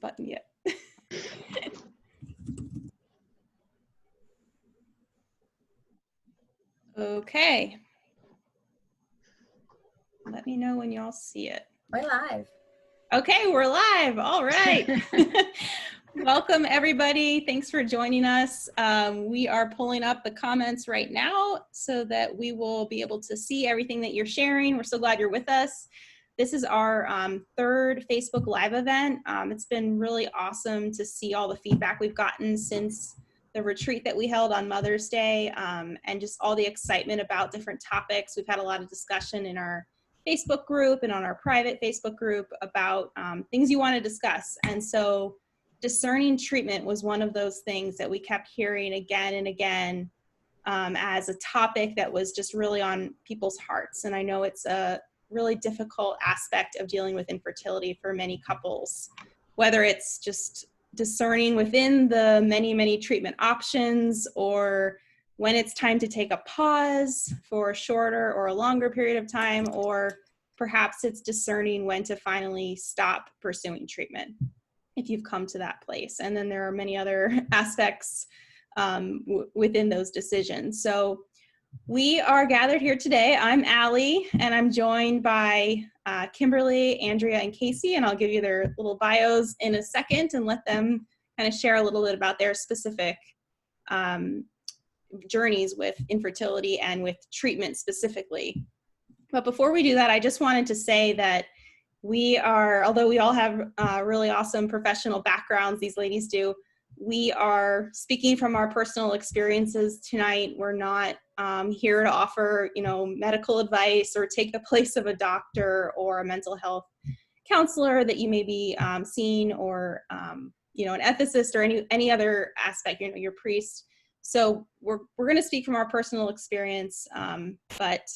button yet. Okay. Let me know when y'all see it. We're live. Okay, we're live. All right. Welcome, everybody. Thanks for joining us. We are pulling up the comments right now so that we will be able to see everything that you're sharing. We're so glad you're with us. This is our third Facebook Live event. It's been really awesome to see all the feedback we've gotten since the retreat that we held on Mother's Day, and just all the excitement about different topics. We've had a lot of discussion in our Facebook group and on our private Facebook group about things you want to discuss. And so discerning treatment was one of those things that we kept hearing again and again as a topic that was just really on people's hearts. And I know it's a really difficult aspect of dealing with infertility for many couples, whether it's just discerning within the many, many treatment options, or when it's time to take a pause for a shorter or a longer period of time, or perhaps it's discerning when to finally stop pursuing treatment if you've come to that place. And then there are many other aspects within those decisions. So we are gathered here today. I'm Allie, and I'm joined by Kimberly, Andrea, and Casey, and I'll give you their little bios in a second and let them kind of share a little bit about their specific journeys with infertility and with treatment specifically. But before we do that, I just wanted to say that we are, although we all have really awesome professional backgrounds, these ladies do, we are speaking from our personal experiences tonight. We're not here to offer, medical advice or take the place of a doctor or a mental health counselor that you may be seeing, or an ethicist or any other aspect, your priest. So we're going to speak from our personal experience, but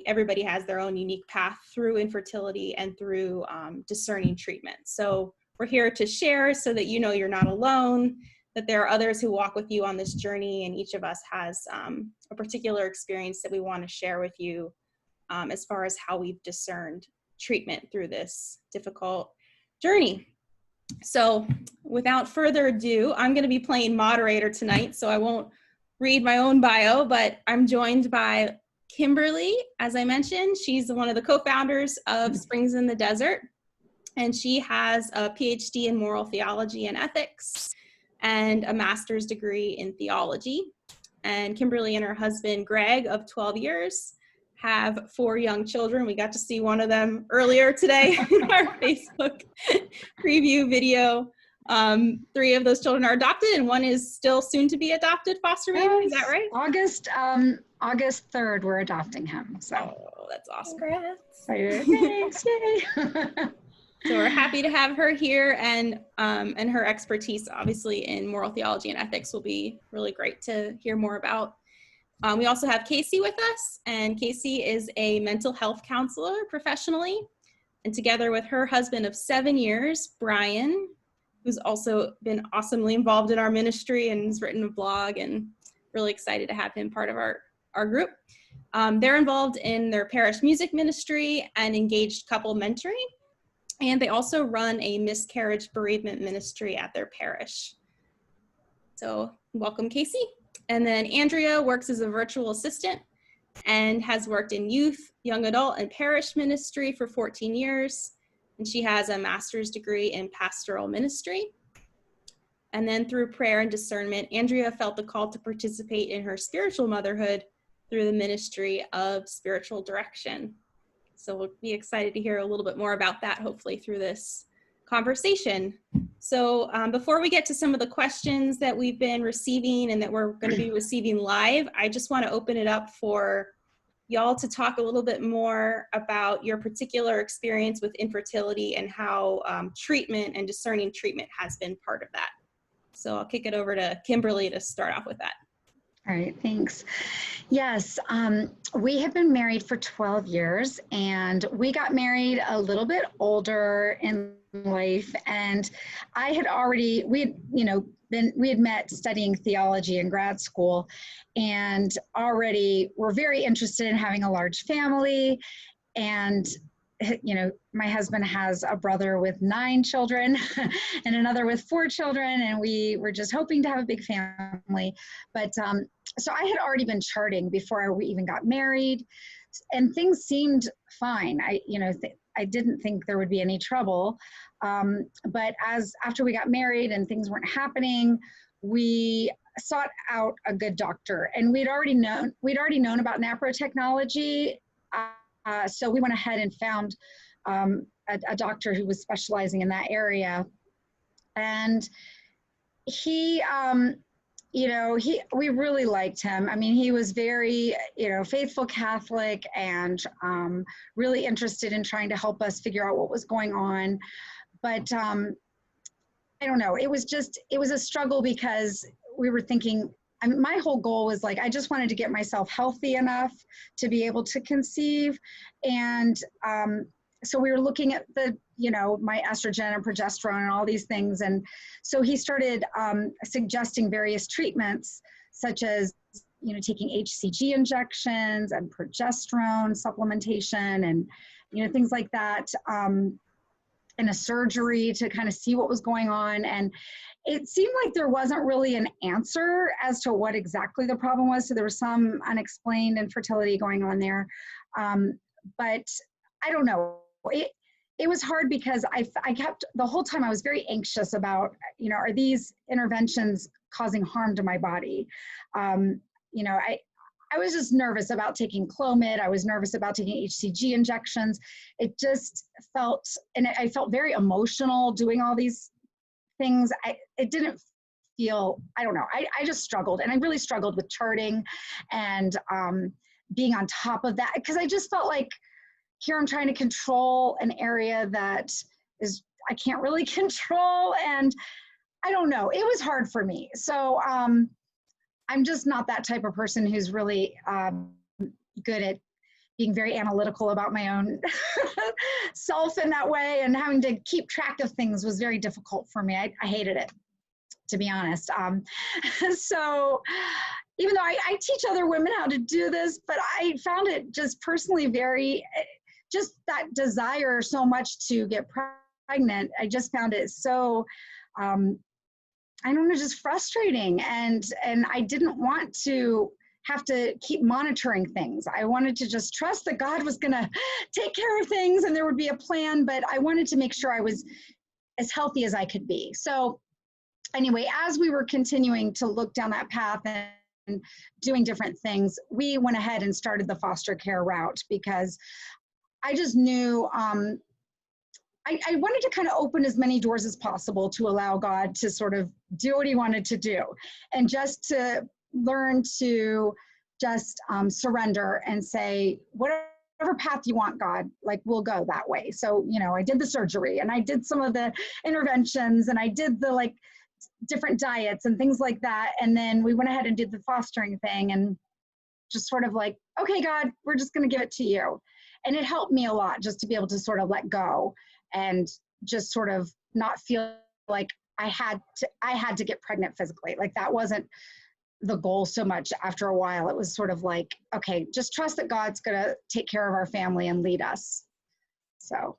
everybody has their own unique path through infertility and through discerning treatment. So we're here to share so that you're not alone, that there are others who walk with you on this journey, and each of us has a particular experience that we want to share with you as far as how we've discerned treatment through this difficult journey. So without further ado, I'm going to be playing moderator tonight, so I won't read my own bio, but I'm joined by Kimberly. As I mentioned, she's one of the co-founders of Springs in the Desert, and she has a PhD in moral theology and ethics and a master's degree in theology. And Kimberly and her husband, Greg, of 12 years, have 4 young children. We got to see one of them earlier today in our Facebook preview video. 3 of those children are adopted, and one is still soon to be adopted foster baby. Is that right? August 3rd, we're adopting him. So. Oh, that's awesome. Thanks. Yay. So we're happy to have her here, and her expertise, obviously, in moral theology and ethics will be really great to hear more about. We also have Casey with us, and Casey is a mental health counselor professionally, and together with her husband of 7 years, Brian, who's also been awesomely involved in our ministry and has written a blog, and really excited to have him part of our group. They're involved in their parish music ministry and engaged couple mentoring. And they also run a miscarriage bereavement ministry at their parish. So welcome, Casey. And then Andrea works as a virtual assistant and has worked in youth, young adult, and parish ministry for 14 years. And she has a master's degree in pastoral ministry. And then through prayer and discernment, Andrea felt the call to participate in her spiritual motherhood through the ministry of spiritual direction. So we'll be excited to hear a little bit more about that, hopefully, through this conversation. So before we get to some of the questions that we've been receiving and that we're going to be receiving live, I just want to open it up for y'all to talk a little bit more about your particular experience with infertility and how treatment and discerning treatment has been part of that. So I'll kick it over to Kimberly to start off with that. All right, thanks. Yes, we have been married for 12 years, and we got married a little bit older in life, and I had already, we had met studying theology in grad school, and already were very interested in having a large family, and you know, my husband has a brother with 9 children and another with 4 children, and we were just hoping to have a big family. But so I had already been charting before we even got married, and things seemed fine. I didn't think there would be any trouble. But after we got married and things weren't happening, we sought out a good doctor, and we'd already known about NAPRO technology. So we went ahead and found a doctor who was specializing in that area. And he, we really liked him. I mean, he was very, faithful Catholic, and really interested in trying to help us figure out what was going on. But I don't know, it was a struggle, because we were thinking, my whole goal was like, I just wanted to get myself healthy enough to be able to conceive. And so we were looking at my estrogen and progesterone and all these things. And so he started suggesting various treatments, such as, taking HCG injections and progesterone supplementation and, things like that. And a surgery to kind of see what was going on. And it seemed like there wasn't really an answer as to what exactly the problem was. So there was some unexplained infertility going on there. But I don't know. It was hard, because I kept, the whole time I was very anxious about, are these interventions causing harm to my body? I was just nervous about taking Clomid. I was nervous about taking HCG injections. It just felt, and I felt very emotional doing all these things. It didn't feel, I don't know, I just struggled, and I really struggled with charting and being on top of that, because I just felt like here I'm trying to control an area that I can't really control, and I don't know, it was hard for me. So I'm just not that type of person who's really good at being very analytical about my own self in that way, and having to keep track of things was very difficult for me. I hated it, to be honest. So even though I teach other women how to do this, but I found it just personally just that desire so much to get pregnant. I just found it so, I don't know, just frustrating. And I didn't want to have to keep monitoring things. I wanted to just trust that God was going to take care of things and there would be a plan, but I wanted to make sure I was as healthy as I could be. So anyway, as we were continuing to look down that path and doing different things, we went ahead and started the foster care route, because I just knew I wanted to kind of open as many doors as possible to allow God to sort of do what he wanted to do, and just to learn to just surrender and say, whatever path you want, God, like, we'll go that way. So, I did the surgery, and I did some of the interventions, and I did the different diets and things like that. And then we went ahead and did the fostering thing, and just sort of like, okay, God, we're just going to give it to you. And it helped me a lot just to be able to sort of let go and just sort of not feel like I had to get pregnant physically. Like, that wasn't the goal so much. After a while, it was sort of like, okay, just trust that God's going to take care of our family and lead us. So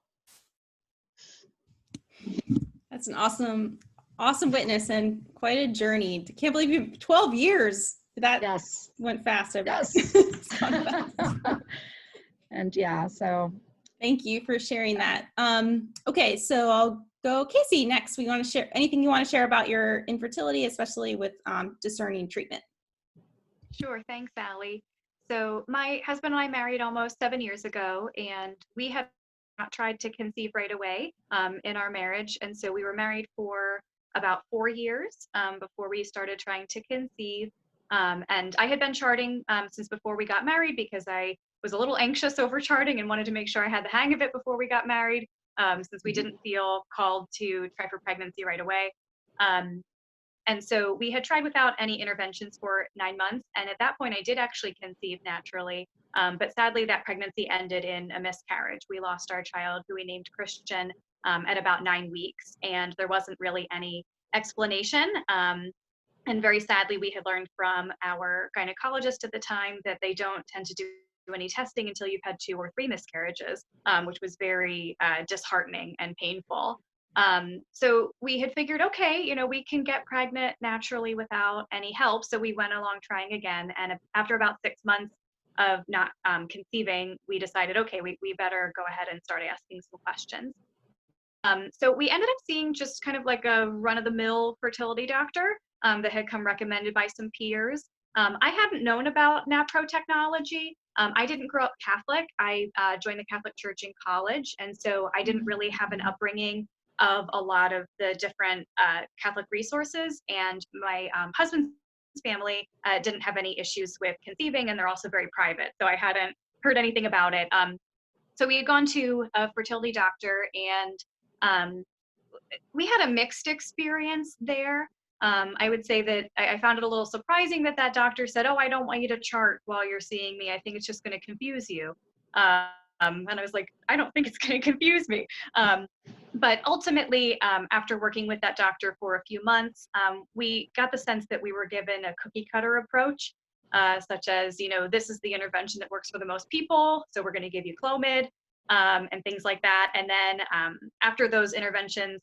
that's an awesome witness, and quite a journey. I can't believe you 12 years. That yes, went fast. Yes. And yeah, so thank you for sharing that. Okay, so I'll go Casey next. We want to share anything you want to share about your infertility, especially with discerning treatment. Sure, thanks, Allie. So my husband and I married almost 7 years ago, and we had not tried to conceive right away in our marriage. And so we were married for about 4 years before we started trying to conceive. And I had been charting since before we got married, because I was a little anxious over charting and wanted to make sure I had the hang of it before we got married, since we didn't feel called to try for pregnancy right away. And so we had tried without any interventions for 9 months. And at that point, I did actually conceive naturally. But sadly, that pregnancy ended in a miscarriage. We lost our child, who we named Christian, at about 9 weeks. And there wasn't really any explanation. And very sadly, we had learned from our gynecologist at the time that they don't tend to do any testing until you've had 2 or 3 miscarriages, which was very disheartening and painful. So we had figured, okay, you know, we can get pregnant naturally without any help. So we went along trying again. And after about 6 months of not conceiving, we decided, okay, we better go ahead and start asking some questions. So we ended up seeing just kind of like a run-of-the-mill fertility doctor that had come recommended by some peers. I hadn't known about NAPRO technology. I didn't grow up Catholic. I joined the Catholic Church in college, and so I didn't really have an upbringing of a lot of the different Catholic resources. And my husband's family didn't have any issues with conceiving, and they're also very private. So I hadn't heard anything about it. So we had gone to a fertility doctor, and we had a mixed experience there. I would say that I found it a little surprising that that doctor said, "Oh, I don't want you to chart while you're seeing me. I think it's just going to confuse you." And I was like, "I don't think it's going to confuse me." But ultimately, after working with that doctor for a few months, we got the sense that we were given a cookie cutter approach, such as, you know, this is the intervention that works for the most people, so we're going to give you Clomid, and things like that. And then after those interventions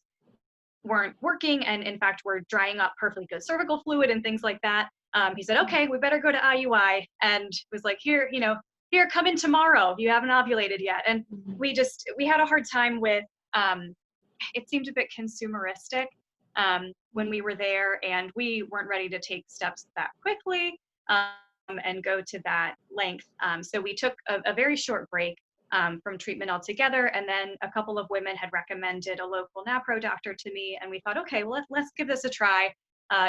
weren't working, and in fact were drying up perfectly good cervical fluid and things like that, he said, "Okay, we better go to IUI," and was like, "Here, you know, here, come in tomorrow. You haven't ovulated yet." And we had a hard time with, it seemed a bit consumeristic when we were there, and we weren't ready to take steps that quickly and go to that length. So we took a very short break from treatment altogether. And then a couple of women had recommended a local NAPRO doctor to me. And we thought, okay, well, let's give this a try.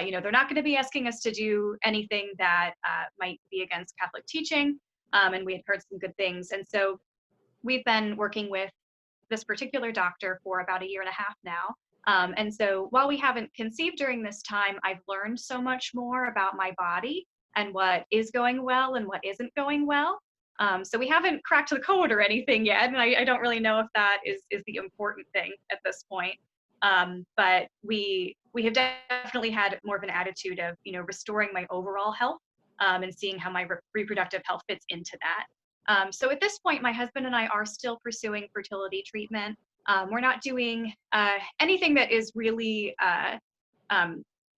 You know, they're not going to be asking us to do anything that might be against Catholic teaching. And we had heard some good things. And so we've been working with this particular doctor for about 1.5 years now. And so while we haven't conceived during this time, I've learned so much more about my body and what is going well and what isn't going well. So we haven't cracked the code or anything yet, and I don't really know if that is the important thing at this point. But we have definitely had more of an attitude of, you know, restoring my overall health and seeing how my reproductive health fits into that. So at this point, my husband and I are still pursuing fertility treatment. We're not doing anything that is really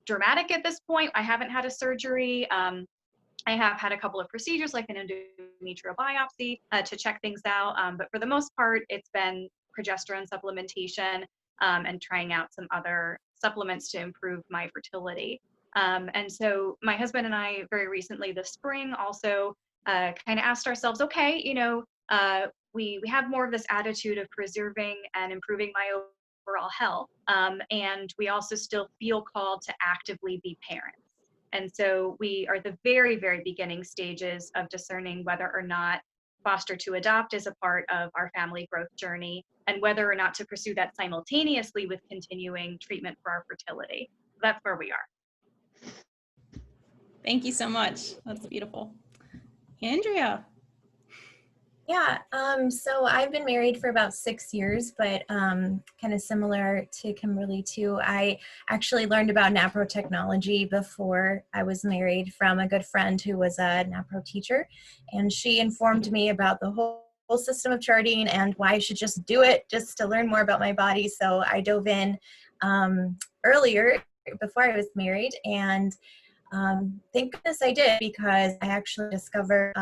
dramatic at this point. I haven't had a surgery. I have had a couple of procedures like an endometrial biopsy to check things out. But for the most part, it's been progesterone supplementation and trying out some other supplements to improve my fertility. And so my husband and I very recently this spring also kind of asked ourselves, okay, you know, we have more of this attitude of preserving and improving my overall health. And we also still feel called to actively be parents. And so we are at the very, very beginning stages of discerning whether or not foster to adopt is a part of our family growth journey, and whether or not to pursue that simultaneously with continuing treatment for our fertility. That's where we are. Thank you so much. That's beautiful. Andrea. Yeah, so I've been married for about 6 years, but kind of similar to Kimberly too. I actually learned about NAPRO technology before I was married from a good friend who was a NAPRO teacher, and she informed me about the whole system of charting and why I should just do it just to learn more about my body. So I dove in earlier before I was married, and thank goodness I did, because I actually discovered,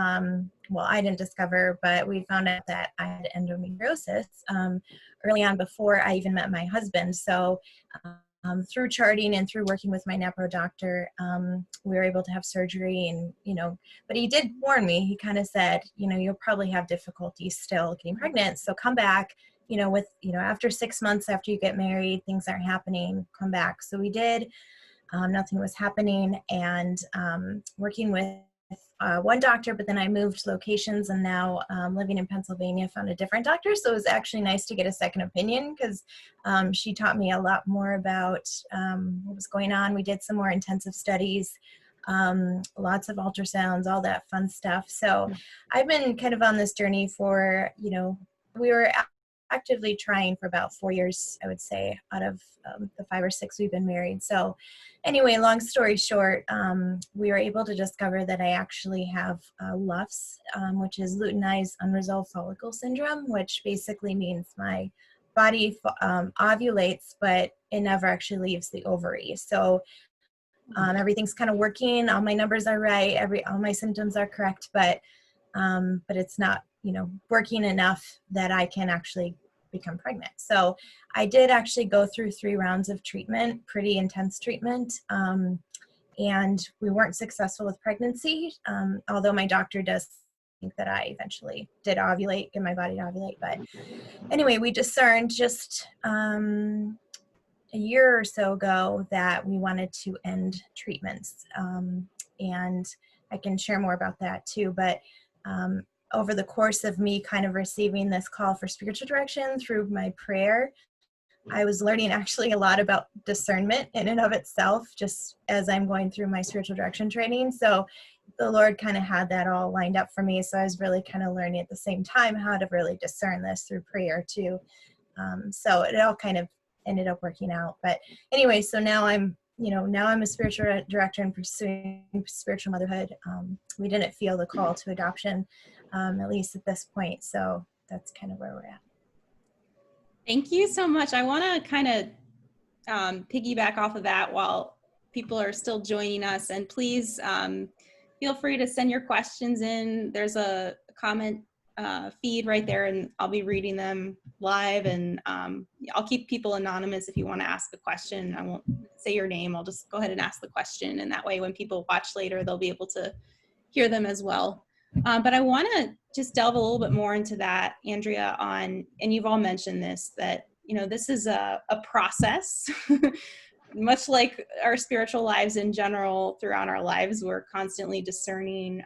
well, I didn't discover, but we found out that I had endometriosis early on before I even met my husband. So through charting and through working with my NAPRO doctor, we were able to have surgery, and, you know, but he did warn me. He kind of said, you know, you'll probably have difficulty still getting pregnant. So come back, you know, with, you know, after 6 months after you get married, things aren't happening, come back. So we did. Nothing was happening, and working with one doctor, but then I moved locations, and now living in Pennsylvania, found a different doctor. So it was actually nice to get a second opinion, because she taught me a lot more about what was going on. We did some more intensive studies, lots of ultrasounds, all that fun stuff. So I've been kind of on this journey for, you know, we were actively trying for about 4 years, I would say, out of the 5 or 6 we've been married. So anyway, long story short, we were able to discover that I actually have LUFS, which is luteinized unresolved follicle syndrome, which basically means my body ovulates, but it never actually leaves the ovary. So everything's kind of working. All my numbers are right. All my symptoms are correct, but it's not, working enough that I can actually become pregnant. So I did actually go through 3 rounds of treatment, pretty intense treatment. And we weren't successful with pregnancy, although my doctor does think that I eventually did ovulate, get my body to ovulate. But anyway, we discerned just a year or so ago that we wanted to end treatments. And I can share more about that too. But over the course of me kind of receiving this call for spiritual direction through my prayer, I was learning actually a lot about discernment in and of itself, just as I'm going through my spiritual direction training. So the Lord kind of had that all lined up for me. So I was really kind of learning at the same time how to really discern this through prayer too. So it all kind of ended up working out. But anyway, so now I'm a spiritual director and pursuing spiritual motherhood. We didn't feel the call to adoption, at least at this point. So that's kind of where we're at. Thank you so much. I want to kind of piggyback off of that while people are still joining us. And please feel free to send your questions in. There's a comment feed right there, and I'll be reading them live. And I'll keep people anonymous if you want to ask a question. I won't say your name. I'll just go ahead and ask the question. And that way, when people watch later, they'll be able to hear them as well. But I want to just delve a little bit more into that, Andrea, and you've all mentioned this, that, this is a process, much like our spiritual lives in general. Throughout our lives, we're constantly discerning,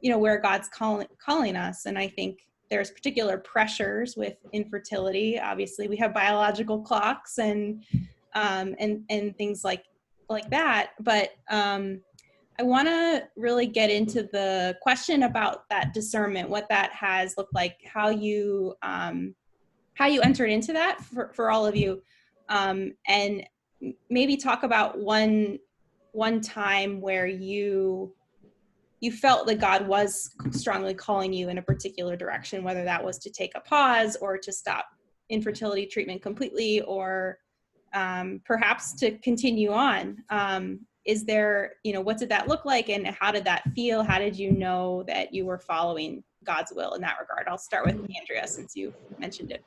where God's calling us. And I think there's particular pressures with infertility. Obviously, we have biological clocks and things like that. But I want to really get into the question about that discernment, what that has looked like, how you entered into that for all of you, and maybe talk about one time where you felt that God was strongly calling you in a particular direction, whether that was to take a pause or to stop infertility treatment completely, or perhaps to continue on. Is there, what did that look like, and how did that feel? How did you know that you were following God's will in that regard? I'll start with Andrea, since you mentioned it.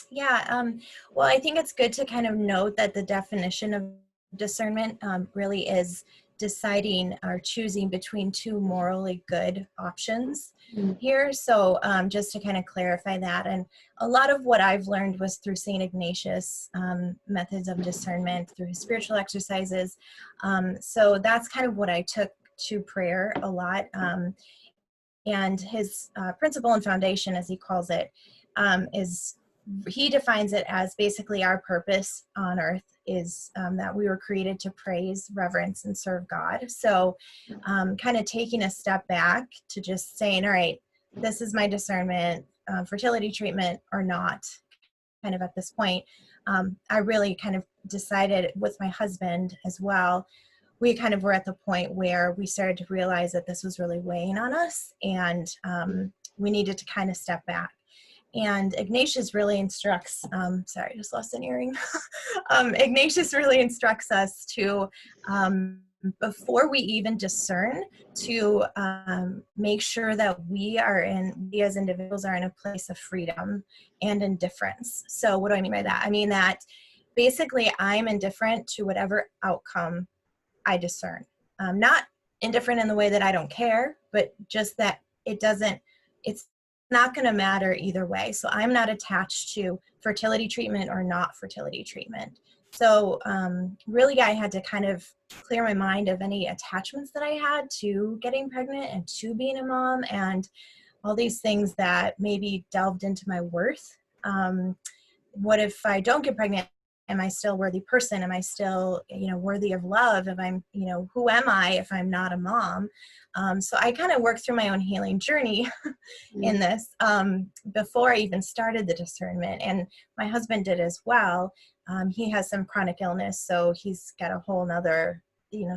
Yeah, well, I think it's good to kind of note that the definition of discernment really is deciding or choosing between 2 morally good options here. So just to kind of clarify that, and a lot of what I've learned was through St. Ignatius' methods of discernment, through his spiritual exercises. So that's kind of what I took to prayer a lot. And his principle and foundation, as he calls it, he defines it as basically our purpose on earth is that we were created to praise, reverence, and serve God. So kind of taking a step back to just saying, all right, this is my discernment, fertility treatment or not, kind of at this point. I really kind of decided with my husband as well, we kind of were at the point where we started to realize that this was really weighing on us, and we needed to kind of step back. And Ignatius really instructs, sorry, I just lost an earring. Ignatius really instructs us to, before we even discern, to make sure that we as individuals are in a place of freedom and indifference. So what do I mean by that? I mean that basically I'm indifferent to whatever outcome I discern. Not indifferent in the way that I don't care, but just that it's not going to matter either way. So I'm not attached to fertility treatment or not fertility treatment. So really I had to kind of clear my mind of any attachments that I had to getting pregnant and to being a mom, and all these things that maybe delved into my worth. What if I don't get pregnant am I still a worthy person? Am I still, worthy of love? If I'm, who am I if I'm not a mom? So I kind of worked through my own healing journey in this before I even started the discernment. And my husband did as well. He has some chronic illness, so he's got a whole nother,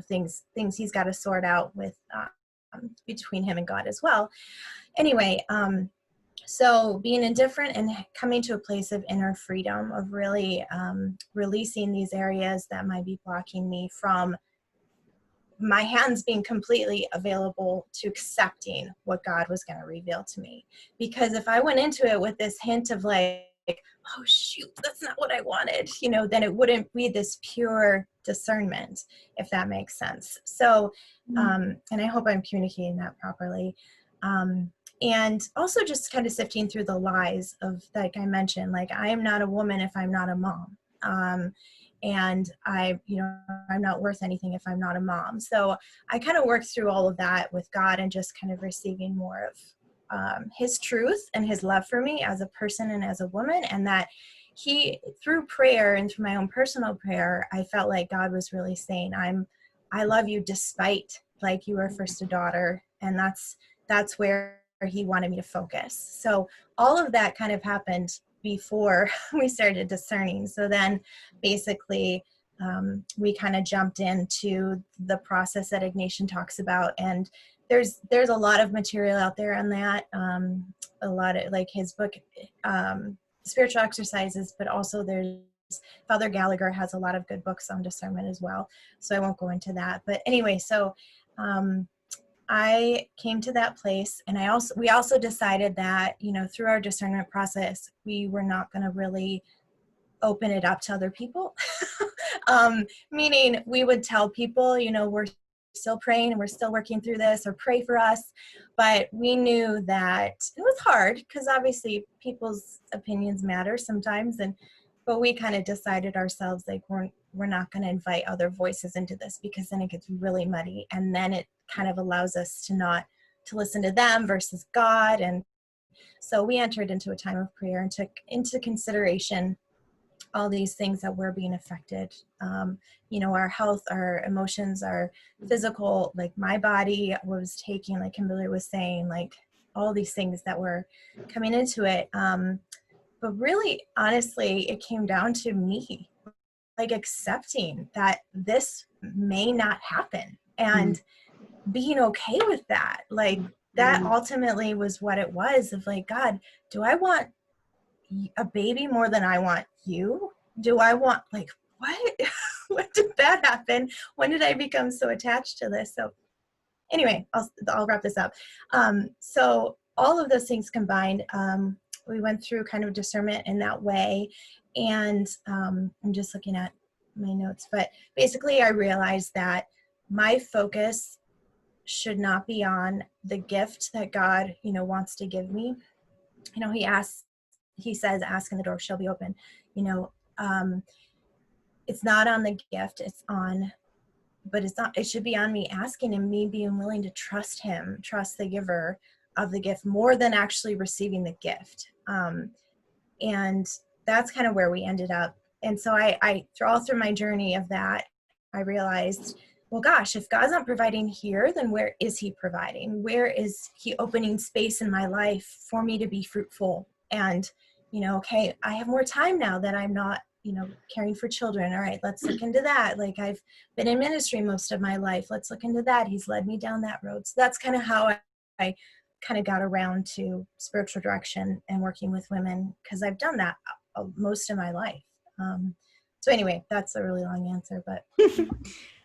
things he's got to sort out with between him and God as well. Anyway, so being indifferent and coming to a place of inner freedom, of really releasing these areas that might be blocking me from my hands being completely available to accepting what God was going to reveal to me. Because if I went into it with this hint of like, oh shoot, that's not what I wanted, then it wouldn't be this pure discernment, if that makes sense. So, and I hope I'm communicating that properly. And also just kind of sifting through the lies of, like I mentioned, like, I am not a woman if I'm not a mom. And I'm not worth anything if I'm not a mom. So I kind of worked through all of that with God and just kind of receiving more of his truth and his love for me as a person and as a woman. And that he, through prayer and through my own personal prayer, I felt like God was really saying, I love you despite, like, you are first a daughter. And that's where he wanted me to focus. So all of that kind of happened before we started discerning. So then basically we kind of jumped into the process that Ignatian talks about. And there's a lot of material out there on that. A lot of, like, his book, Spiritual Exercises, but also there's Father Gallagher has a lot of good books on discernment as well. So I won't go into that. But anyway, so I came to that place, and we also decided that, through our discernment process, we were not going to really open it up to other people. Meaning we would tell people, we're still praying and we're still working through this, or pray for us. But we knew that it was hard because obviously people's opinions matter sometimes. But we kind of decided ourselves, like, we're not going to invite other voices into this, because then it gets really muddy, and then it kind of allows us to listen to them versus God. And so we entered into a time of prayer and took into consideration all these things that were being affected. Our health, our emotions, our physical, like my body was taking, like Kimberly was saying, like all these things that were coming into it. But really, honestly, it came down to me, like, accepting that this may not happen and being okay with that. Like, that ultimately was what it was, of like, God, do I want a baby more than I want you? Do I want, like, what? When did that happen? When did I become so attached to this? So anyway, I'll wrap this up. So all of those things combined, we went through kind of discernment in that way. And I'm just looking at my notes, but basically I realized that my focus should not be on the gift that God, wants to give me. He says, ask and the door shall be open. It's not on the gift, it should be on me asking, and me being willing to trust him, trust the giver of the gift more than actually receiving the gift. And that's kind of where we ended up. And so I through my journey of that, I realized, well, gosh, if God's not providing here, then where is he providing? Where is he opening space in my life for me to be fruitful? And, okay, I have more time now that I'm not, caring for children. All right, let's look into that. Like, I've been in ministry most of my life. Let's look into that. He's led me down that road. So that's kind of how I kind of got around to spiritual direction and working with women, because I've done that most of my life. So anyway, that's a really long answer, but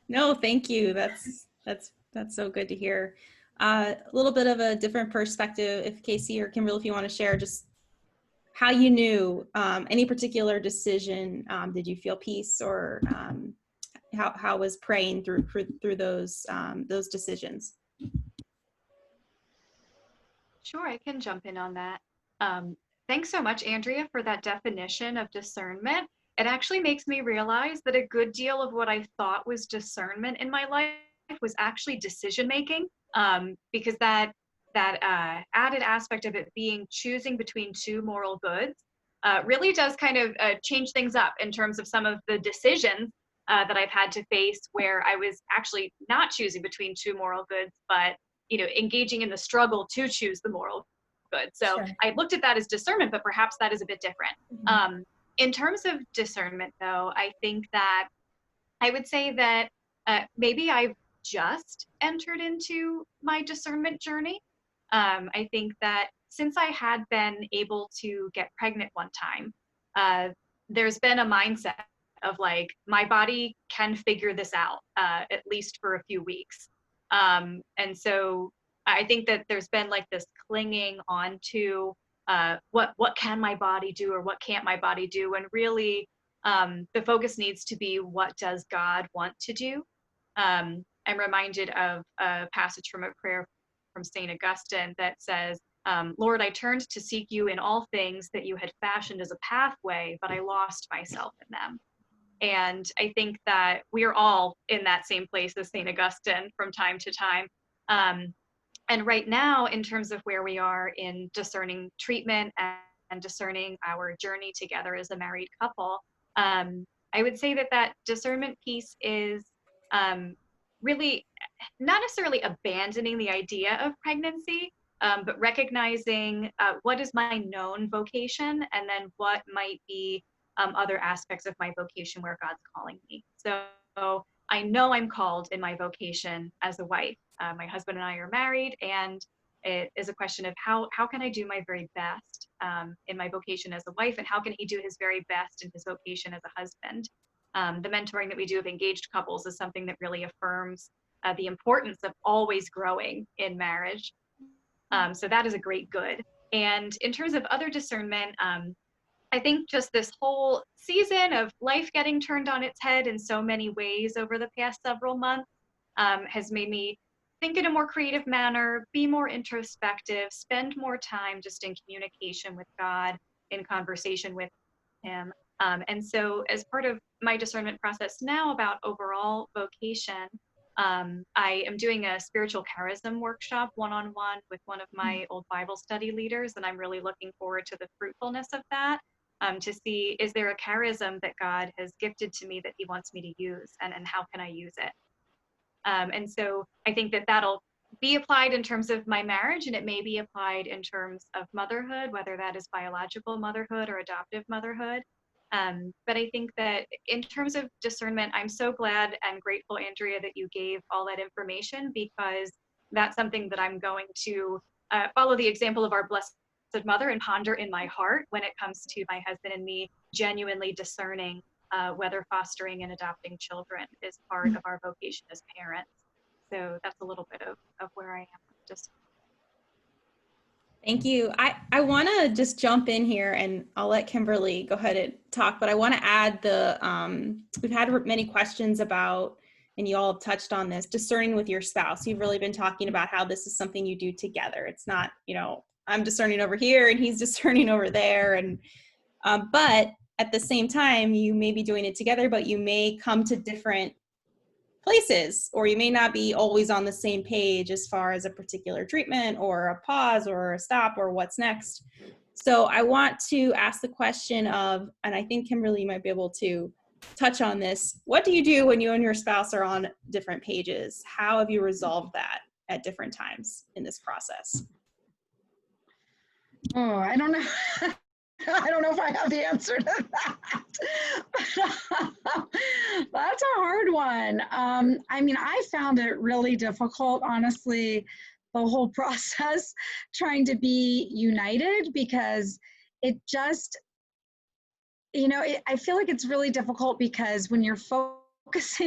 no, thank you. That's so good to hear. A little bit of a different perspective, if Casey or Kimberly, if you want to share just how you knew any particular decision. Did you feel peace, or how was praying through those decisions? Sure, I can jump in on that. Thanks so much, Andrea, for that definition of discernment. It actually makes me realize that a good deal of what I thought was discernment in my life was actually decision making, because that added aspect of it being choosing between two moral goods really does kind of change things up in terms of some of the decisions that I've had to face, where I was actually not choosing between two moral goods, but engaging in the struggle to choose the moral good. So Sure. I looked at that as discernment, but perhaps that is a bit different. Mhm. In terms of discernment, though, I think that I would say that maybe I've just entered into my discernment journey. I think that since I had been able to get pregnant one time, there's been a mindset of like, my body can figure this out, at least for a few weeks. And so I think that there's been like this clinging on to what can my body do, or what can't my body do, and really the focus needs to be, what does God want to do? I'm reminded of a passage from a prayer from St. Augustine that says, Lord, I turned to seek you in all things that you had fashioned as a pathway, but I lost myself in them. And I think that we are all in that same place as St. Augustine from time to time. And right now, in terms of where we are in discerning treatment and discerning our journey together as a married couple, I would say that that discernment piece is really not necessarily abandoning the idea of pregnancy, but recognizing what is my known vocation, and then what might be other aspects of my vocation where God's calling me. So I know I'm called in my vocation as a wife. My husband and I are married, and it is a question of how can I do my very best in my vocation as a wife, and how can he do his very best in his vocation as a husband. The mentoring that we do of engaged couples is something that really affirms the importance of always growing in marriage. So that is a great good. And in terms of other discernment, I think just this whole season of life getting turned on its head in so many ways over the past several months has made me think in a more creative manner, be more introspective, spend more time just in communication with God, in conversation with him. And so as part of my discernment process now about overall vocation, I am doing a spiritual charism workshop one-on-one with one of my old Bible study leaders, and I'm really looking forward to the fruitfulness of that, to see, is there a charism that God has gifted to me that he wants me to use, and how can I use it? And so I think that that'll be applied in terms of my marriage, and it may be applied in terms of motherhood, whether that is biological motherhood or adoptive motherhood. But I think that in terms of discernment, I'm so glad and grateful, Andrea, that you gave all that information, because that's something that I'm going to follow the example of our Blessed Mother and ponder in my heart when it comes to my husband and me genuinely discerning whether fostering and adopting children is part of our vocation as parents. So that's a little bit of where I am. Just Thank you. I want to just jump in here, and I'll let Kimberly go ahead and talk, but I want to add we've had many questions about, and you all have touched on this, discerning with your spouse. You've really been talking about how this is something you do together. It's not, I'm discerning over here and he's discerning over there. And, but at the same time, you may be doing it together, but you may come to different places, or you may not be always on the same page as far as a particular treatment or a pause or a stop or what's next. So I want to ask the question of, and I think Kimberly might be able to touch on this, what do you do when you and your spouse are on different pages? How have you resolved that at different times in this process? Oh, I don't know. I don't know if I have the answer to that. That's a hard one. I mean, I found it really difficult, honestly, the whole process, trying to be united, because it just, I feel like it's really difficult, because when your focus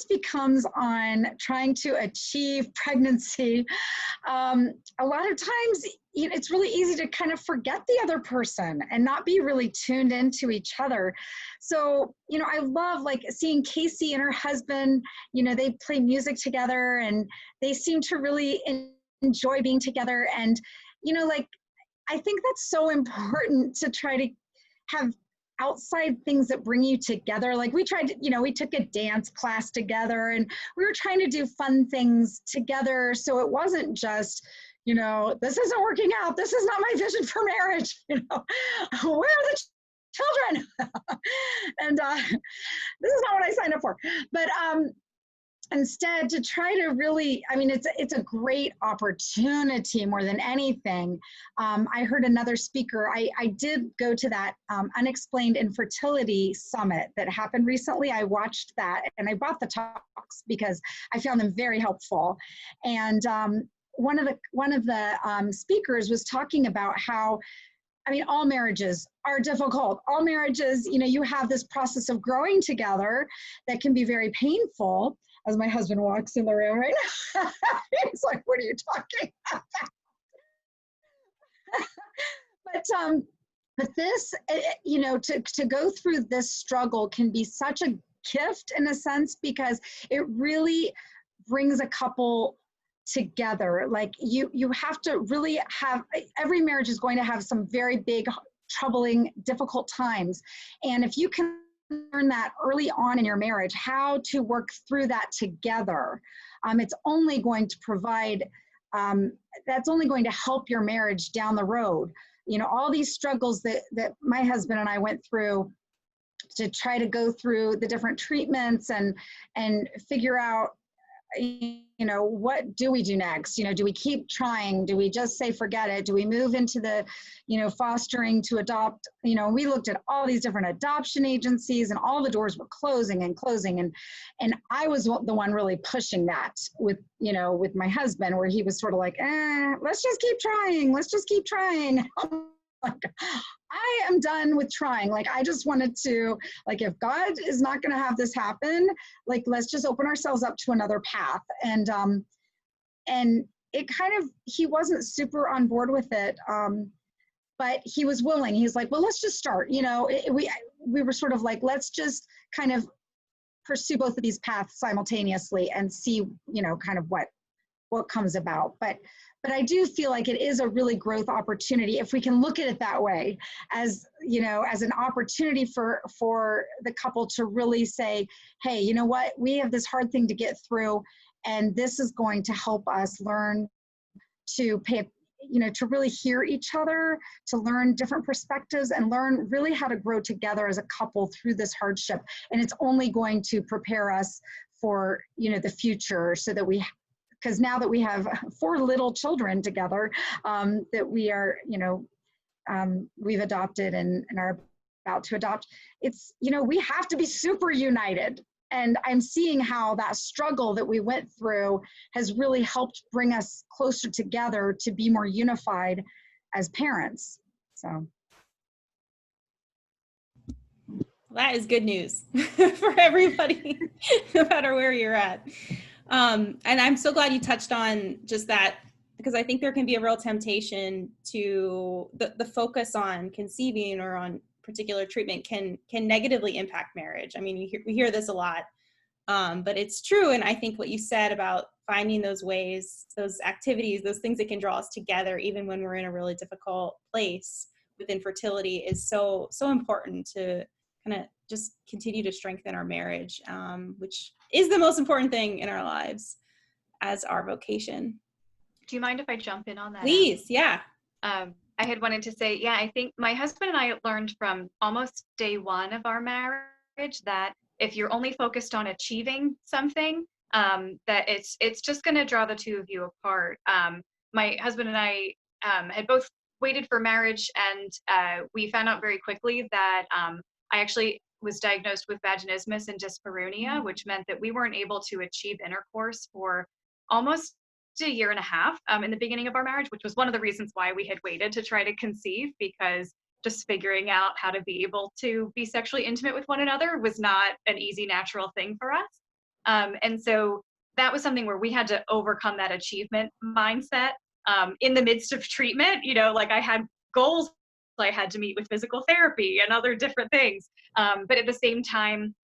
becomes on trying to achieve pregnancy, a lot of times it's really easy to kind of forget the other person and not be really tuned into each other. So, I love like seeing Casey and her husband, they play music together and they seem to really enjoy being together. And, I think that's so important to try to have outside things that bring you together. Like we tried to, we took a dance class together and we were trying to do fun things together. So it wasn't just, this isn't working out. This is not my vision for marriage. Where are the children? And this is not what I signed up for. But instead, to try to really, it's a great opportunity more than anything. I heard another speaker. I did go to that Unexplained Infertility Summit that happened recently. I watched that and I bought the talks because I found them very helpful. And one of the speakers was talking about how, all marriages are difficult. All marriages, you have this process of growing together that can be very painful. As my husband walks in the room right now, he's like, "What are you talking about?" But this, to go through this struggle can be such a gift in a sense, because it really brings a couple together. Like you have to really have, every marriage is going to have some very big, troubling, difficult times. And if you can learn that early on in your marriage, how to work through that together, it's only going to provide, that's only going to help your marriage down the road. All these struggles that my husband and I went through to try to go through the different treatments and figure out, what do we do next? Do we keep trying? Do we just say, forget it? Do we move into the, fostering to adopt? We looked at all these different adoption agencies and all the doors were closing and closing. And I was the one really pushing that with my husband, where he was sort of like, let's just keep trying. Let's just keep trying. Like, I am done with trying. Like, I just wanted to, like, if God is not going to have this happen, like, let's just open ourselves up to another path. And it kind of, he wasn't super on board with it. But he was willing. He's like, well, let's just start. We were sort of like, let's just kind of pursue both of these paths simultaneously and see, kind of what comes about. But I do feel like it is a really growth opportunity if we can look at it that way, as as an opportunity for the couple to really say, hey, you know what, we have this hard thing to get through, and this is going to help us learn to pay, to really hear each other, to learn different perspectives, and learn really how to grow together as a couple through this hardship. And it's only going to prepare us for the future, so that because now that we have 4 little children together, that we are, we've adopted and are about to adopt, it's, we have to be super united. And I'm seeing how that struggle that we went through has really helped bring us closer together to be more unified as parents. So. That is good news for everybody, no matter where you're at. And I'm so glad you touched on just that, because I think there can be a real temptation to the focus on conceiving or on particular treatment can negatively impact marriage. We hear this a lot, but it's true. And I think what you said about finding those ways, those activities, those things that can draw us together, even when we're in a really difficult place with infertility, is so important to kind of just continue to strengthen our marriage, which is the most important thing in our lives as our vocation. Do you mind if I jump in on that? Please, yeah. I had wanted to say, I think my husband and I learned from almost day one of our marriage that if you're only focused on achieving something, that it's just going to draw the two of you apart. My husband and I had both waited for marriage, and we found out very quickly that I actually was diagnosed with vaginismus and dyspareunia, which meant that we weren't able to achieve intercourse for almost a year and a half in the beginning of our marriage, which was one of the reasons why we had waited to try to conceive, because just figuring out how to be able to be sexually intimate with one another was not an easy, natural thing for us. And so that was something where we had to overcome that achievement mindset in the midst of treatment. Like, I had goals I had to meet with physical therapy and other different things. But at the same time,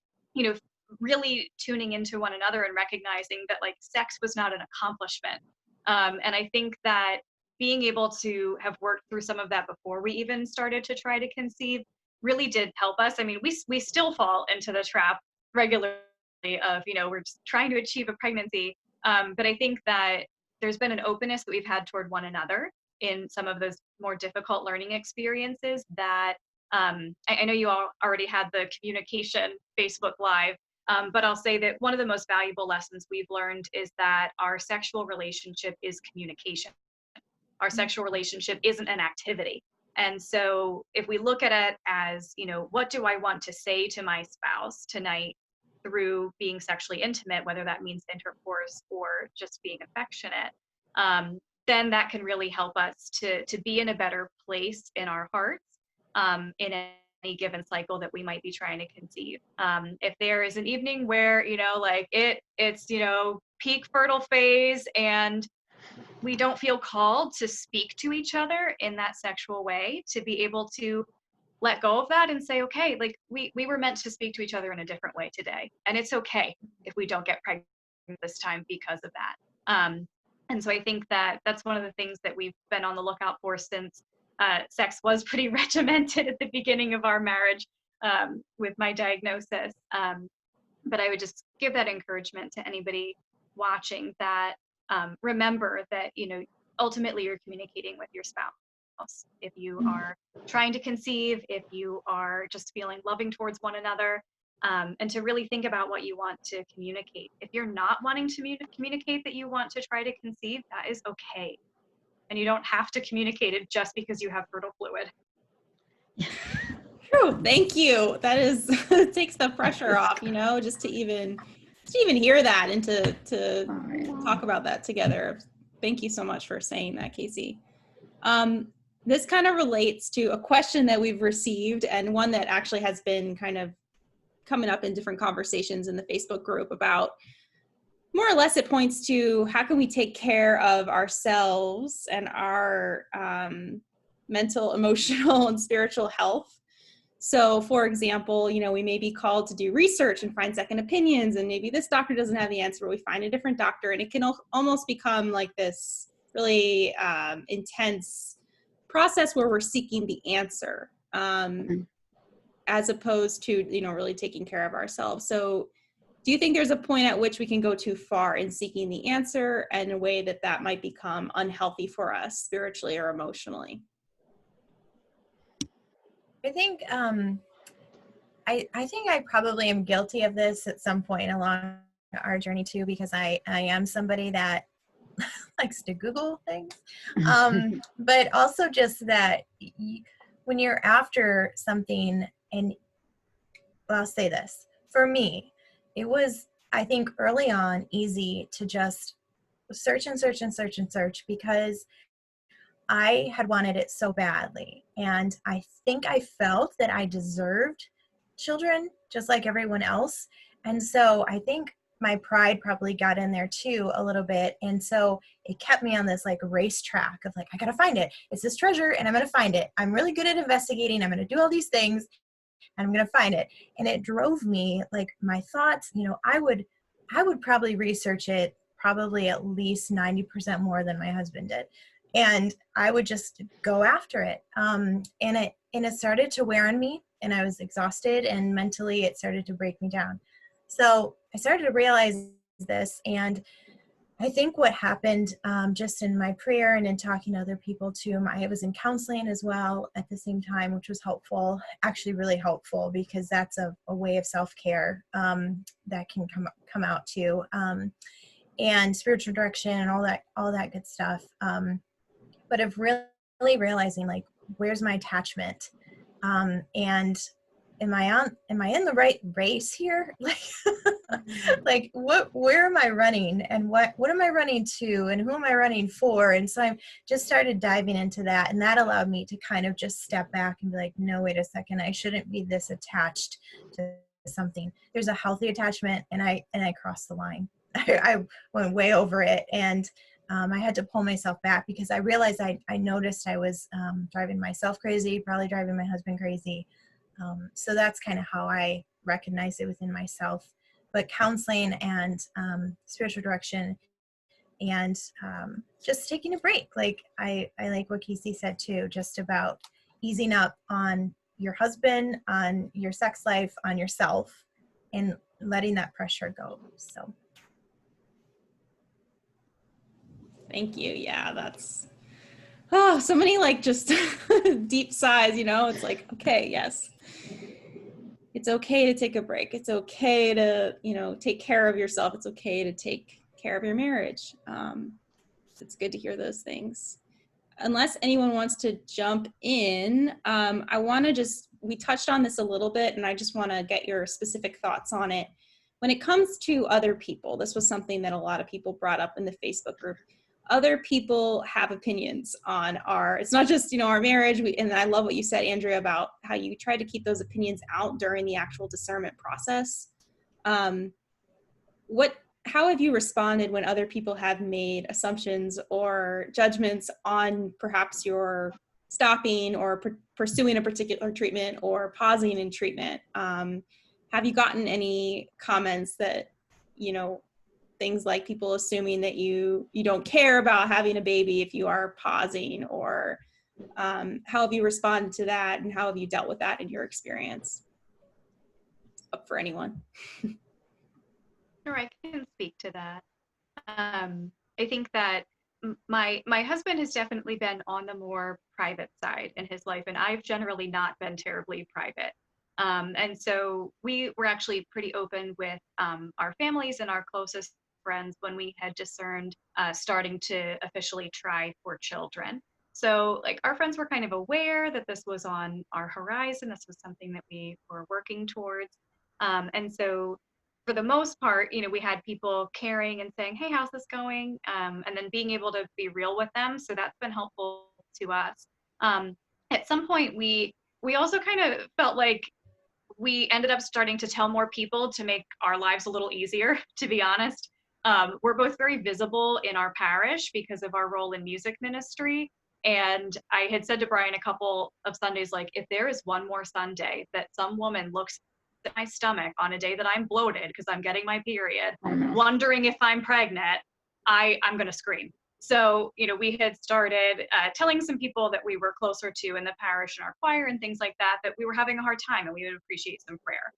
really tuning into one another and recognizing that, like, sex was not an accomplishment. And I think that being able to have worked through some of that before we even started to try to conceive really did help us. We still fall into the trap regularly of, we're just trying to achieve a pregnancy. But I think that there's been an openness that we've had toward one another in some of those more difficult learning experiences that I know you all already had the communication Facebook Live, but I'll say that one of the most valuable lessons we've learned is that our sexual relationship is communication. Our sexual relationship isn't an activity. And so if we look at it as, you know, what do I want to say to my spouse tonight through being sexually intimate, whether that means intercourse or just being affectionate, then that can really help us to be in a better place in our hearts in any given cycle that we might be trying to conceive. If there is an evening where, you know, like it's, you know, peak fertile phase and we don't feel called to speak to each other in that sexual way, to be able to let go of that and say, okay, like we were meant to speak to each other in a different way today. And it's okay if we don't get pregnant this time because of that. And so I think that that's one of the things that we've been on the lookout for since sex was pretty regimented at the beginning of our marriage with my diagnosis. But I would just give that encouragement to anybody watching that remember that, you know, ultimately you're communicating with your spouse. If you are trying to conceive, if you are just feeling loving towards one another, and to really think about what you want to communicate. If you're not wanting to communicate that you want to try to conceive, that is okay. And you don't have to communicate it just because you have fertile fluid. True. Thank you. That is takes the pressure off, you know, just to even hear that and to talk about that together. Thank you so much for saying that, Casey. This kind of relates to a question that we've received, and one that actually has been kind of coming up in different conversations in the Facebook group about, more or less it points to how can we take care of ourselves and our mental, emotional, and spiritual health. So for example, you know, we may be called to do research and find second opinions, and maybe this doctor doesn't have the answer, but we find a different doctor, and it can almost become like this really intense process where we're seeking the answer as opposed to, you know, really taking care of ourselves. So do you think there's a point at which we can go too far in seeking the answer in a way that that might become unhealthy for us spiritually or emotionally? I think I think I probably am guilty of this at some point along our journey too, because I am somebody that likes to Google things, but also just that when you're after something, and well, I'll say this, for me, it was, I think early on, easy to just search and search and search and search because I had wanted it so badly. And I think I felt that I deserved children just like everyone else. And so I think my pride probably got in there too a little bit. And so it kept me on this like racetrack of like, I got to find it. It's this treasure and I'm going to find it. I'm really good at investigating. I'm going to do all these things and I'm going to find it. And it drove me, like my thoughts, you know, I would probably research it probably at least 90% more than my husband did. And I would just go after it. And it started to wear on me, and I was exhausted, and mentally it started to break me down. So I started to realize this, and I think what happened just in my prayer and in talking to other people too, I was in counseling as well at the same time, which was helpful, actually really helpful, because that's a way of self-care that can come out too, and spiritual direction and all that good stuff. But of really realizing, like, where's my attachment? And am I in the right race here? Like, where am I running, and what am I running to, and who am I running for? And so I just started diving into that, and that allowed me to kind of just step back and be like, no, wait a second, I shouldn't be this attached to something. There's a healthy attachment, and I crossed the line. I went way over it, and I had to pull myself back because I realized I noticed I was driving myself crazy, probably driving my husband crazy. So that's kind of how I recognize it within myself. But counseling and spiritual direction and just taking a break. Like I like what Casey said too, just about easing up on your husband, on your sex life, on yourself, and letting that pressure go. So. Thank you. Yeah, that's, so many like just deep sighs, you know, it's like, okay, yes. It's okay to take a break. It's okay to, you know, take care of yourself. It's okay to take care of your marriage. It's good to hear those things. Unless anyone wants to jump in, I want to we touched on this a little bit, and I just want to get your specific thoughts on it. When it comes to other people, this was something that a lot of people brought up in the Facebook group. Other people have opinions on it's not just, you know, our marriage. And I love what you said, Andrea, about how you try to keep those opinions out during the actual discernment process. How have you responded when other people have made assumptions or judgments on perhaps your stopping or pursuing a particular treatment or pausing in treatment? Have you gotten any comments that, you know, things like people assuming that you don't care about having a baby if you are pausing, or how have you responded to that, and how have you dealt with that in your experience? Up for anyone. Sure, I can speak to that. I think that my husband has definitely been on the more private side in his life, and I've generally not been terribly private. And so we were actually pretty open with our families and our closest friends when we had discerned starting to officially try for children. So like our friends were kind of aware that this was on our horizon. This was something that we were working towards. And so for the most part, you know, we had people caring and saying, hey, how's this going? And then being able to be real with them. So that's been helpful to us. At some point, we also kind of felt like we ended up starting to tell more people to make our lives a little easier, to be honest. We're both very visible in our parish because of our role in music ministry. And I had said to Brian a couple of Sundays, like, if there is one more Sunday that some woman looks at my stomach on a day that I'm bloated because I'm getting my period, wondering if I'm pregnant, I'm going to scream. So, you know, we had started telling some people that we were closer to in the parish and our choir and things like that, that we were having a hard time and we would appreciate some prayer.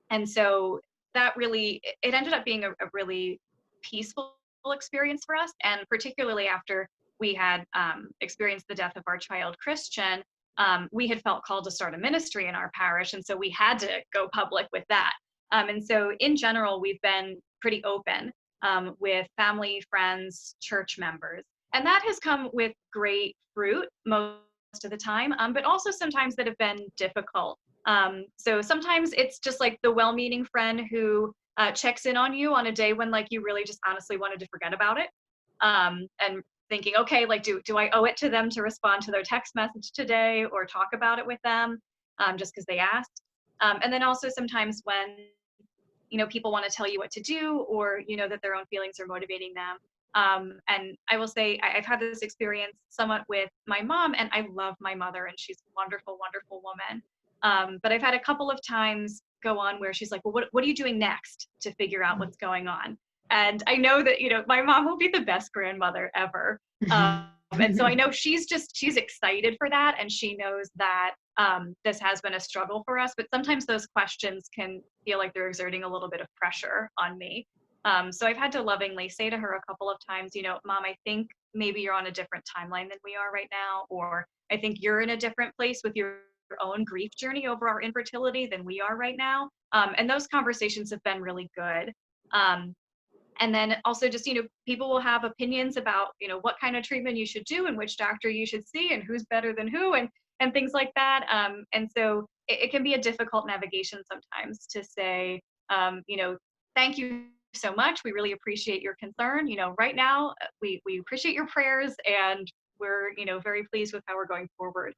And so that really, it ended up being a really peaceful experience for us. And particularly after we had experienced the death of our child, Christian, we had felt called to start a ministry in our parish. And so we had to go public with that. And so in general, we've been pretty open with family, friends, church members. And that has come with great fruit most of the time, but also sometimes that have been difficult. So sometimes it's just like the well-meaning friend who checks in on you on a day when like you really just honestly wanted to forget about it. And thinking, okay, like do I owe it to them to respond to their text message today or talk about it with them just because they asked? And then also sometimes when, you know, people want to tell you what to do, or, you know, that their own feelings are motivating them. And I will say I've had this experience somewhat with my mom, and I love my mother, and she's a wonderful, wonderful woman. But I've had a couple of times go on where she's like, well, what are you doing next to figure out what's going on? And I know that, you know, my mom will be the best grandmother ever. And so I know she's excited for that. And she knows that this has been a struggle for us, but sometimes those questions can feel like they're exerting a little bit of pressure on me. So I've had to lovingly say to her a couple of times, you know, Mom, I think maybe you're on a different timeline than we are right now, or I think you're in a different place with your own grief journey over our infertility than we are right now. And those conversations have been really good. And then also just, you know, people will have opinions about, you know, what kind of treatment you should do and which doctor you should see and who's better than who and things like that. And so it can be a difficult navigation sometimes to say, you know, thank you so much. We really appreciate your concern. You know, right now we appreciate your prayers, and we're, you know, very pleased with how we're going forward.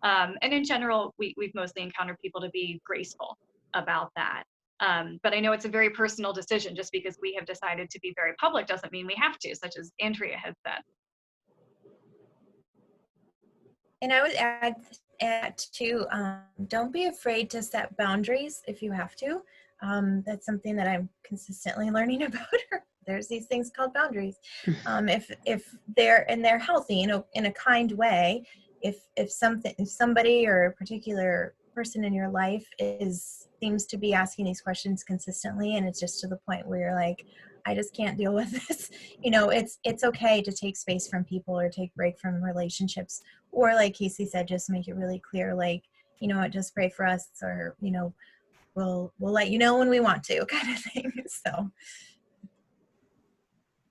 And in general, we've mostly encountered people to be graceful about that. But I know it's a very personal decision. Just because we have decided to be very public doesn't mean we have to, such as Andrea had said. And I would add to, don't be afraid to set boundaries if you have to. That's something that I'm consistently learning about. There's these things called boundaries. If they're healthy, you know, in a kind way. If somebody or a particular person in your life seems to be asking these questions consistently, and it's just to the point where you're like, I just can't deal with this. You know, it's okay to take space from people or take break from relationships, or like Casey said, just make it really clear, like, you know what, just pray for us, or, you know, we'll let you know when we want to, kind of thing. So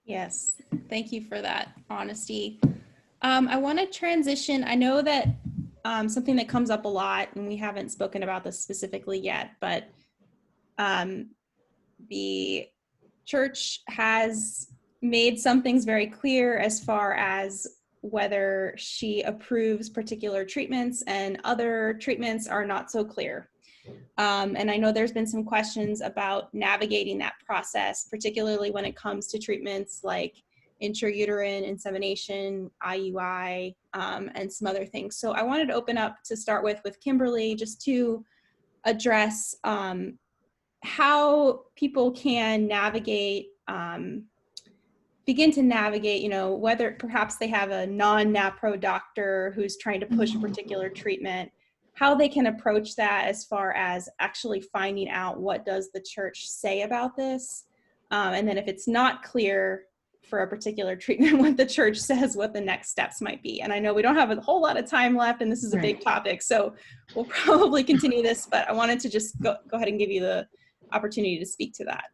Yes, thank you for that honesty. I want to transition. I know that something that comes up a lot, and we haven't spoken about this specifically yet, but the church has made some things very clear as far as whether she approves particular treatments, and other treatments are not so clear. And I know there's been some questions about navigating that process, particularly when it comes to treatments like intrauterine insemination, IUI, and some other things. So I wanted to open up to start with Kimberly, just to address how people can navigate, begin to navigate, you know, whether perhaps they have a non-NAPRO doctor who's trying to push a particular treatment, how they can approach that as far as actually finding out what does the church say about this. And then if it's not clear for a particular treatment, what the church says, what the next steps might be. And I know we don't have a whole lot of time left, and this is a big topic, so we'll probably continue this, but I wanted to just go ahead and give you the opportunity to speak to that.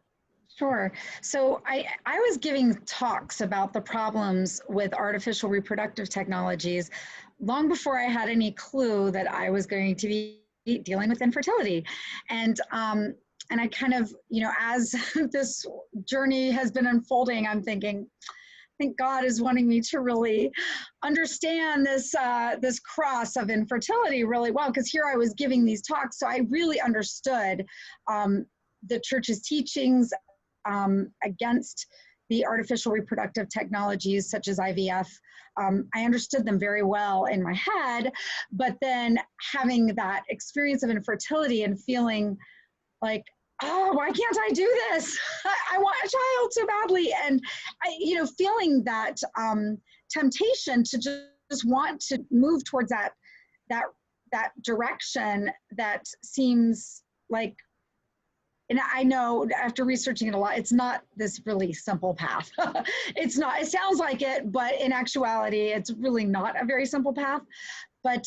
Sure. So I was giving talks about the problems with artificial reproductive technologies long before I had any clue that I was going to be dealing with infertility. And I kind of, you know, as this journey has been unfolding, I'm thinking, I think God is wanting me to really understand this this cross of infertility really well, because here I was giving these talks, so I really understood the church's teachings against the artificial reproductive technologies such as IVF. I understood them very well in my head, but then having that experience of infertility and feeling like, oh, why can't I do this? I want a child so badly. And you know, feeling that temptation to just want to move towards that direction that seems like, and I know after researching it a lot, it's not this really simple path. It's not, it sounds like it, but in actuality, it's really not a very simple path. But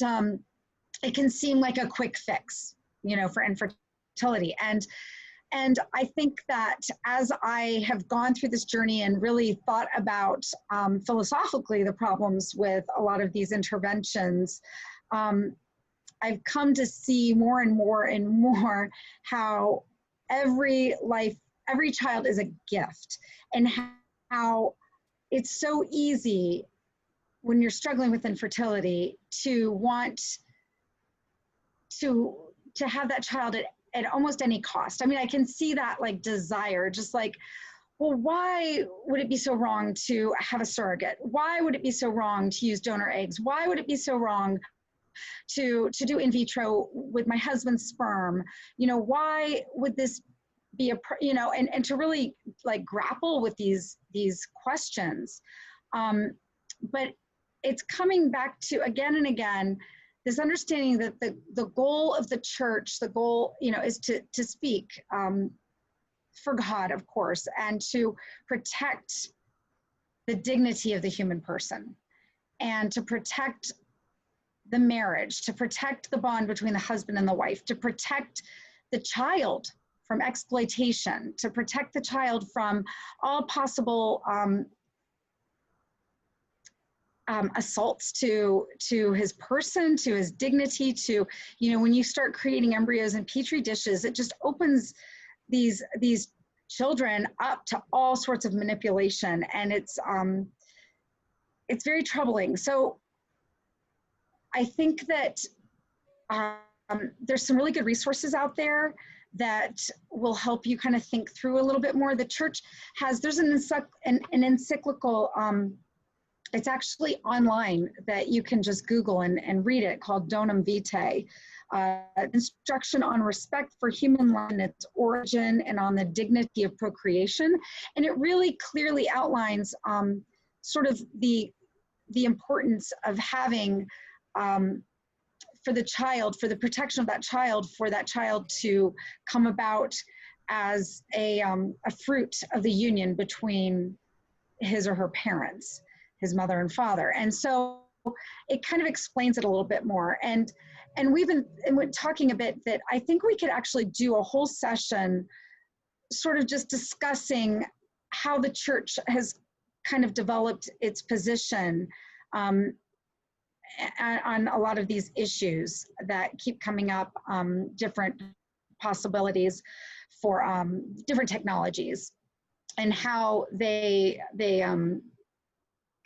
it can seem like a quick fix, you know, for infertility. And I think that as I have gone through this journey and really thought about philosophically the problems with a lot of these interventions, I've come to see more and more and more how every child is a gift, and how it's so easy when you're struggling with infertility to want to have that child at almost any cost. I mean, I can see that like desire, just like, well, why would it be so wrong to have a surrogate? Why would it be so wrong to use donor eggs? Why would it be so wrong to do in vitro with my husband's sperm? You know, why would this be you know, and to really like grapple with these questions. But it's coming back to again and again, this understanding that the goal of the church, the goal, you know, is to speak for God, of course, and to protect the dignity of the human person, and to protect the marriage, to protect the bond between the husband and the wife, to protect the child from exploitation, to protect the child from all possible assaults to his person, to his dignity, to, you know, when you start creating embryos in petri dishes, it just opens these children up to all sorts of manipulation, and it's very troubling. So I think that there's some really good resources out there that will help you kind of think through a little bit more. The church there's an encyclical, it's actually online that you can just Google and read it, called Donum Vitae, Instruction on Respect for Human Life and its Origin and on the Dignity of Procreation. And it really clearly outlines sort of the importance of having for the child, for the protection of that child, for that child to come about as a fruit of the union between his or her parents, his mother and father. And so it kind of explains it a little bit more. And we've been talking a bit that I think we could actually do a whole session sort of just discussing how the church has kind of developed its position on a lot of these issues that keep coming up, different possibilities for different technologies, and how they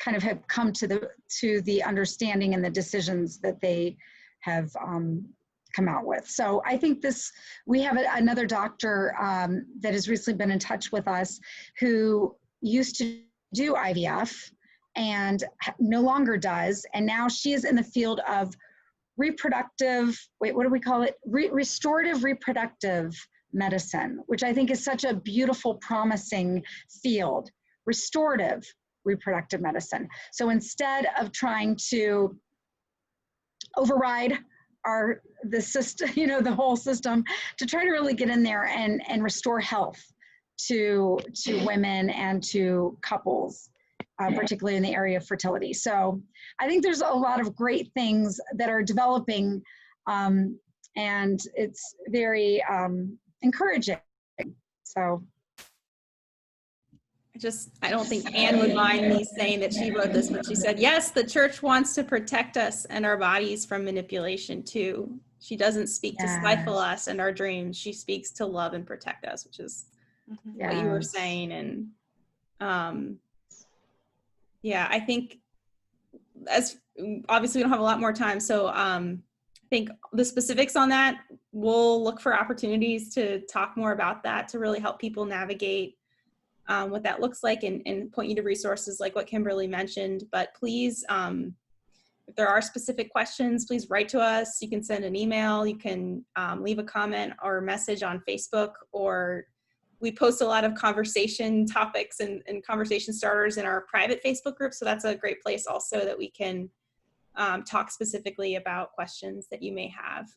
kind of have come to the understanding and the decisions that they have come out with. So I think we have another doctor that has recently been in touch with us who used to do IVF and no longer does, and now she is in the field of reproductive, what do we call it? Restorative reproductive medicine, which I think is such a beautiful, promising field. Restorative reproductive medicine. So instead of trying to override the system, the whole system, to try to really get in there and restore health to women and to couples, particularly in the area of fertility. So I think there's a lot of great things that are developing, and it's very encouraging. So I don't think Anne would mind me saying that she wrote this, but she said, yes, the church wants to protect us and our bodies from manipulation too. She doesn't speak to stifle us and our dreams. She speaks to love and protect us, which is what you were saying. And yeah, I think as obviously we don't have a lot more time. So I think the specifics on that, we'll look for opportunities to talk more about that to really help people navigate what that looks like and point you to resources like what Kimberly mentioned. But please, if there are specific questions, please write to us. You can send an email, you can leave a comment or a message on Facebook, or we post a lot of conversation topics and conversation starters in our private Facebook group. So that's a great place also that we can talk specifically about questions that you may have.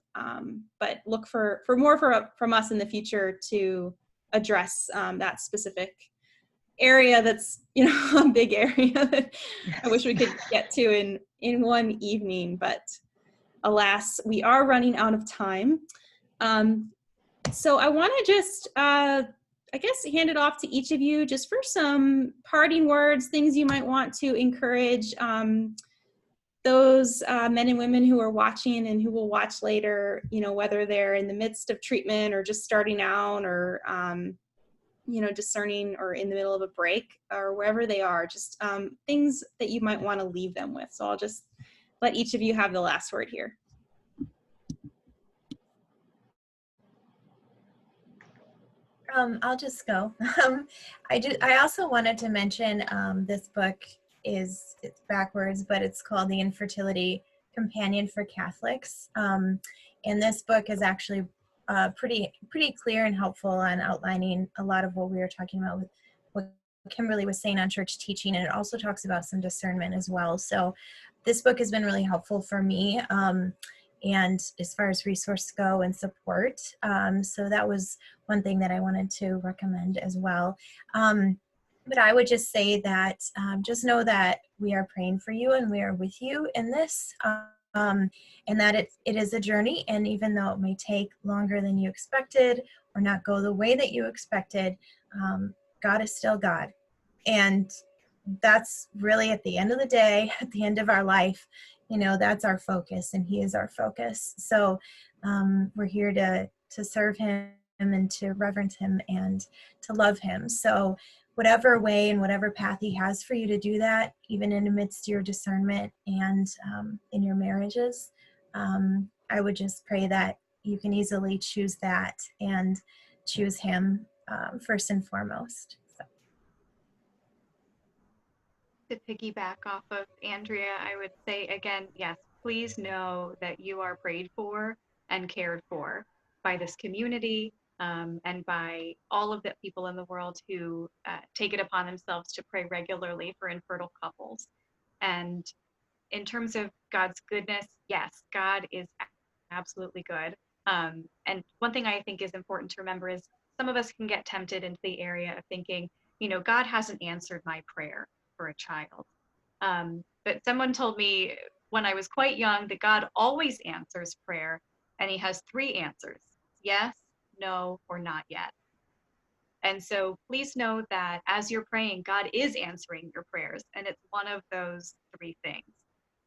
But look for more from us in the future to address that specific area that's a big area that I wish we could get to in one evening, but alas, we are running out of time. So I want to just I guess hand it off to each of you just for some parting words, things you might want to encourage those men and women who are watching and who will watch later, whether they're in the midst of treatment or just starting out, or discerning, or in the middle of a break, or wherever they are, just things that you might want to leave them with. So I'll just let each of you have the last word here. I'll just go. I also wanted to mention this book it's backwards, but it's called The Infertility Companion for Catholics. And this book is actually pretty clear and helpful on outlining a lot of what we were talking about with what Kimberly was saying on church teaching, and it also talks about some discernment as well. So this book has been really helpful for me, and as far as resources go and support. So that was one thing that I wanted to recommend as well. But I would just say that just know that we are praying for you and we are with you in this. And that it is a journey, and even though it may take longer than you expected or not go the way that you expected, God is still God. And that's really, at the end of the day, at the end of our life, that's our focus, and He is our focus. So we're here to serve Him and to reverence Him and to love Him. So whatever way and whatever path He has for you to do that, even in amidst your discernment and in your marriages, I would just pray that you can easily choose that and choose Him first and foremost. So. To piggyback off of Andrea, I would say again, yes, please know that you are prayed for and cared for by this community, and by all of the people in the world who take it upon themselves to pray regularly for infertile couples. And in terms of God's goodness, yes, God is absolutely good. And one thing I think is important to remember is some of us can get tempted into the area of thinking, God hasn't answered my prayer for a child. But someone told me when I was quite young that God always answers prayer, and he has 3 answers: yes, no, or not yet. And so please know that as you're praying, God is answering your prayers, and it's one of those 3 things.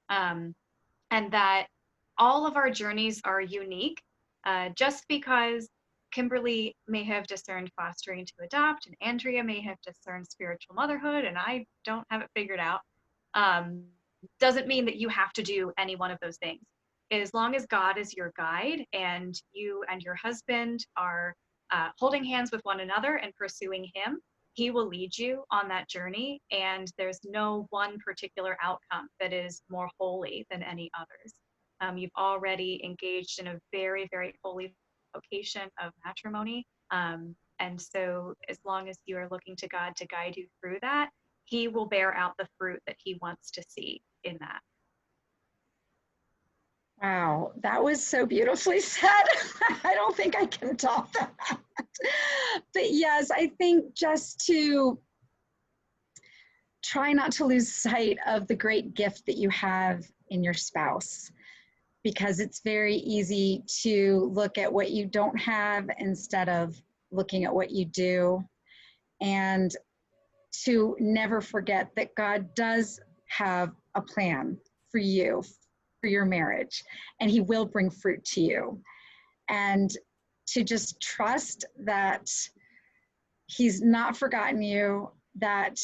And that all of our journeys are unique. Just because Kimberly may have discerned fostering to adopt, and Andrea may have discerned spiritual motherhood, and I don't have it figured out, doesn't mean that you have to do any one of those things. As long as God is your guide and you and your husband are holding hands with one another and pursuing him, he will lead you on that journey, and there's no one particular outcome that is more holy than any others. You've already engaged in a very, very holy vocation of matrimony. And so as long as you are looking to God to guide you through that, he will bear out the fruit that he wants to see in that. Wow, that was so beautifully said. I don't think I can top that. But yes, I think just to try not to lose sight of the great gift that you have in your spouse, because it's very easy to look at what you don't have instead of looking at what you do, and to never forget that God does have a plan for you, for your marriage, and he will bring fruit to you. And to just trust that he's not forgotten you, that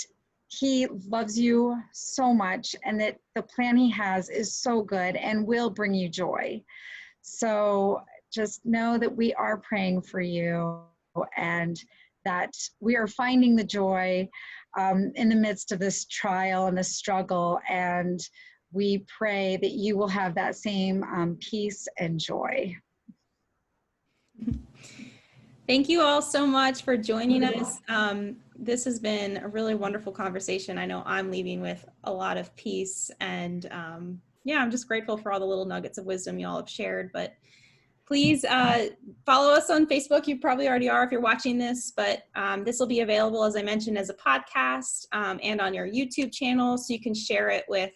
he loves you so much, and that the plan he has is so good and will bring you joy. So just know that we are praying for you, and that we are finding the joy in the midst of this trial and this struggle. And we pray that you will have that same peace and joy. Thank you all so much for joining us. This has been a really wonderful conversation. I know I'm leaving with a lot of peace, and yeah, I'm just grateful for all the little nuggets of wisdom you all have shared. But please follow us on Facebook. You probably already are if you're watching this, but this will be available, as I mentioned, as a podcast and on your YouTube channel, so you can share it with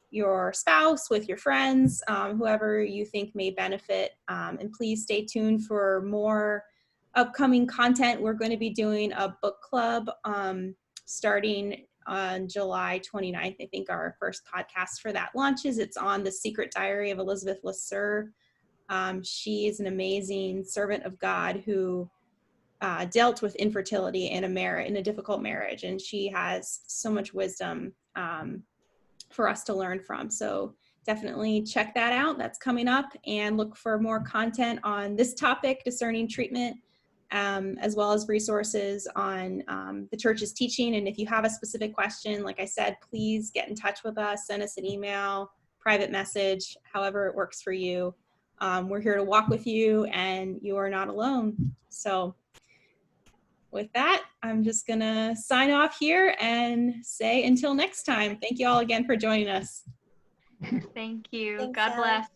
your spouse, with your friends, whoever you think may benefit. And please stay tuned for more upcoming content. We're going to be doing a book club starting on July 29th. I think our first podcast for that launches. It's on The Secret Diary of Elizabeth Lasser. She is an amazing servant of God who dealt with infertility in a difficult marriage, and she has so much wisdom for us to learn from. So definitely check that out. That's coming up, and look for more content on this topic, discerning treatment, as well as resources on the church's teaching. And if you have a specific question, like I said, please get in touch with us, send us an email, private message, however it works for you. We're here to walk with you, and you are not alone. So with that, I'm just gonna sign off here and say until next time. Thank you all again for joining us. Thank you. Thanks, God Sally. bless.